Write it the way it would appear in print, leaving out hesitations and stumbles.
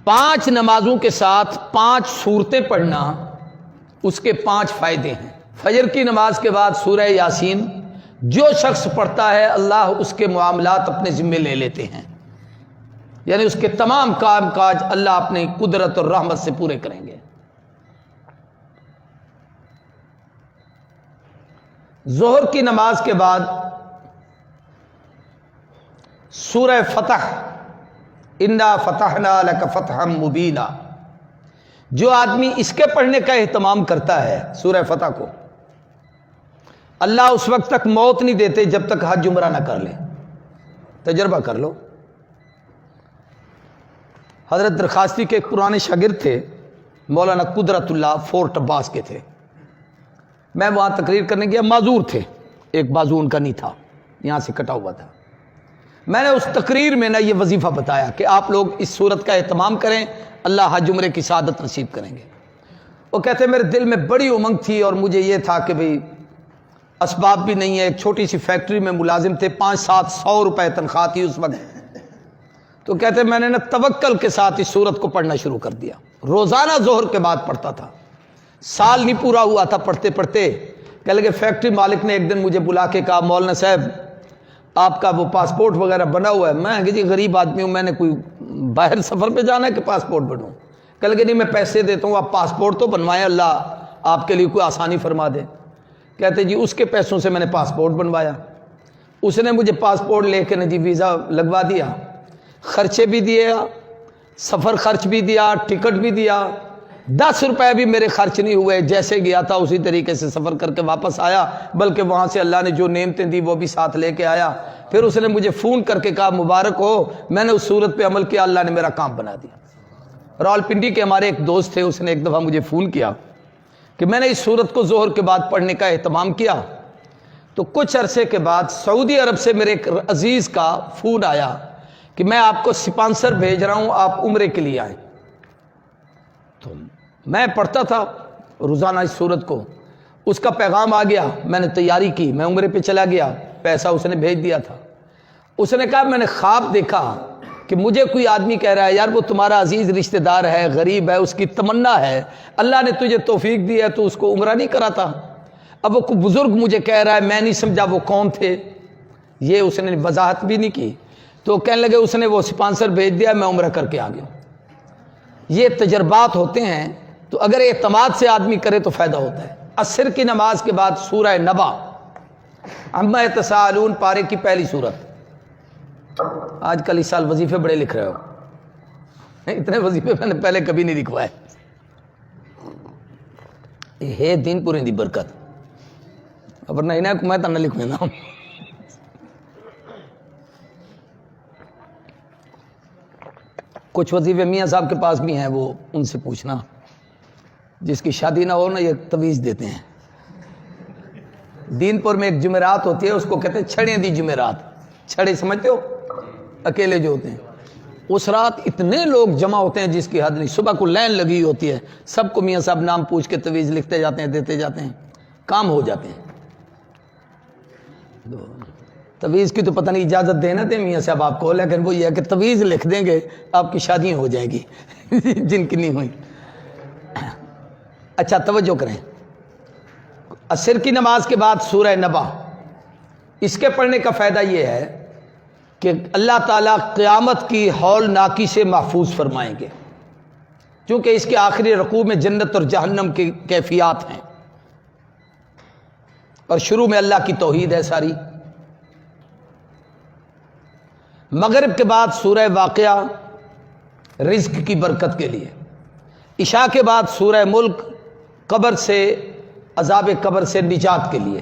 5 نمازوں کے ساتھ 5 سورتیں پڑھنا، اس کے 5 فائدے ہیں۔ فجر کی نماز کے بعد سورہ یاسین جو شخص پڑھتا ہے اللہ اس کے معاملات اپنے ذمے لے لیتے ہیں، یعنی اس کے تمام کام کاج اللہ اپنی قدرت اور رحمت سے پورے کریں گے۔ ظہر کی نماز کے بعد سورہ فتح، انا فتحنا لک فتحا مبینا، جو آدمی اس کے پڑھنے کا اہتمام کرتا ہے سورہ فتح کو، اللہ اس وقت تک موت نہیں دیتے جب تک حج عمرہ نہ کر لے۔ تجربہ کر لو۔ حضرت درخاستی کے ایک پرانے شاگرد تھے، مولانا قدرت اللہ، فورٹ عباس کے تھے۔ میں وہاں تقریر کرنے گیا، معذور تھے، ایک بازو ان کا نہیں تھا، یہاں سے کٹا ہوا تھا۔ میں نے اس تقریر میں یہ وظیفہ بتایا کہ آپ لوگ اس صورت کا اہتمام کریں، اللہ حج عمرے کی سعادت نصیب کریں گے۔ وہ کہتے میرے دل میں بڑی امنگ تھی اور مجھے یہ تھا کہ بھئی اسباب بھی نہیں ہے، ایک چھوٹی سی فیکٹری میں ملازم تھے، 500-700 روپے تنخواہ تھی اس وقت۔ تو کہتے میں نے توکل کے ساتھ اس سورت کو پڑھنا شروع کر دیا، روزانہ ظہر کے بعد پڑھتا تھا۔ سال نہیں پورا ہوا تھا پڑھتے پڑھتے، کہنے لگے فیکٹری مالک نے ایک دن مجھے بلا کے کہا مولانا صاحب آپ کا وہ پاسپورٹ وغیرہ بنا ہوا ہے۔ میں کہ جی غریب آدمی ہوں، میں نے کوئی باہر سفر پہ جانا ہے کہ پاسپورٹ بنوں؟ کہنے لگے نہیں میں پیسے دیتا ہوں، آپ پاسپورٹ تو بنوائیں، اللہ آپ کے لیے کوئی آسانی فرما دے۔ کہتے جی اس کے پیسوں سے میں نے پاسپورٹ بنوایا، اس نے مجھے پاسپورٹ لے کے جی ویزا لگوا دیا، خرچے بھی دیے، سفر خرچ بھی دیا، ٹکٹ بھی دیا، 10 روپے بھی میرے خرچ نہیں ہوئے، جیسے گیا تھا اسی طریقے سے سفر کر کے واپس آیا، بلکہ وہاں سے اللہ نے جو نعمتیں دی وہ بھی ساتھ لے کے آیا۔ پھر اس نے مجھے فون کر کے کہا مبارک ہو، میں نے اس صورت پہ عمل کیا، اللہ نے میرا کام بنا دیا۔ راولپنڈی کے ہمارے ایک دوست تھے، اس نے ایک دفعہ مجھے فون کیا کہ میں نے اس صورت کو ظہر کے بعد پڑھنے کا اہتمام کیا، تو کچھ عرصے کے بعد سعودی عرب سے میرے ایک عزیز کا فون آیا کہ میں آپ کو سپانسر بھیج رہا ہوں، آپ عمرے کے لیے آئیں۔ تو میں پڑھتا تھا روزانہ اس صورت کو، اس کا پیغام آ گیا، میں نے تیاری کی، میں عمرے پہ چلا گیا، پیسہ اس نے بھیج دیا تھا۔ اس نے کہا میں نے خواب دیکھا کہ مجھے کوئی آدمی کہہ رہا ہے یار وہ تمہارا عزیز رشتہ دار ہے، غریب ہے، اس کی تمنا ہے، اللہ نے تجھے توفیق دی ہے تو اس کو عمرہ نہیں کراتا۔ اب وہ کوئی بزرگ مجھے کہہ رہا ہے، میں نہیں سمجھا وہ کون تھے، یہ اس نے وضاحت بھی نہیں کی۔ تو کہنے لگے اس نے وہ سپانسر بھیج دیا، میں عمرہ کر کے آ گیا۔ یہ تجربات ہوتے ہیں، تو اگر اعتماد سے آدمی کرے تو فائدہ ہوتا ہے۔ عصر کی نماز کے بعد سورہ نبا، عما یتساءلون پارے کی پہلی سورت۔ آج کل اس سال وظیفے بڑے لکھ رہے ہو، اتنے وظیفے میں نے پہلے کبھی نہیں لکھوائے۔ ہے دین پورے دی برکت، ورنہ انہیں کو میں تو نہ لکھوں نا۔ کچھ وظیفے میاں صاحب کے پاس بھی ہیں، وہ ان سے پوچھنا، جس کی شادی نہ ہو نا یہ تویز دیتے ہیں۔ دین پور میں ایک جمعرات ہوتی ہے، اس کو کہتے ہیں چھڑیں دی جمعرات، چھڑے سمجھتے ہو اکیلے جو ہوتے ہیں، اس رات اتنے لوگ جمع ہوتے ہیں جس کی حد نہیں، صبح کو لائن لگی ہوتی ہے، سب کو میاں صاحب نام پوچھ کے تویز لکھتے جاتے ہیں، دیتے جاتے ہیں، کام ہو جاتے ہیں۔ تویز کی تو پتہ نہیں اجازت دینا دیں میاں صاحب آپ کو، لیکن وہ یہ ہے کہ تویز لکھ دیں گے آپ کی شادیاں ہو جائیں گی جن کی نہیں ہوئی۔ اچھا توجہ کریں، عصر کی نماز کے بعد سورہ نبا، اس کے پڑھنے کا فائدہ یہ ہے کہ اللہ تعالیٰ قیامت کی ہولناکی سے محفوظ فرمائیں گے، کیونکہ اس کے آخری رکوع میں جنت اور جہنم کی کیفیات ہیں، اور شروع میں اللہ کی توحید ہے ساری۔ مغرب کے بعد سورہ واقعہ رزق کی برکت کے لیے، عشاء کے بعد سورہ ملک قبر سے، عذاب قبر سے نجات کے لیے۔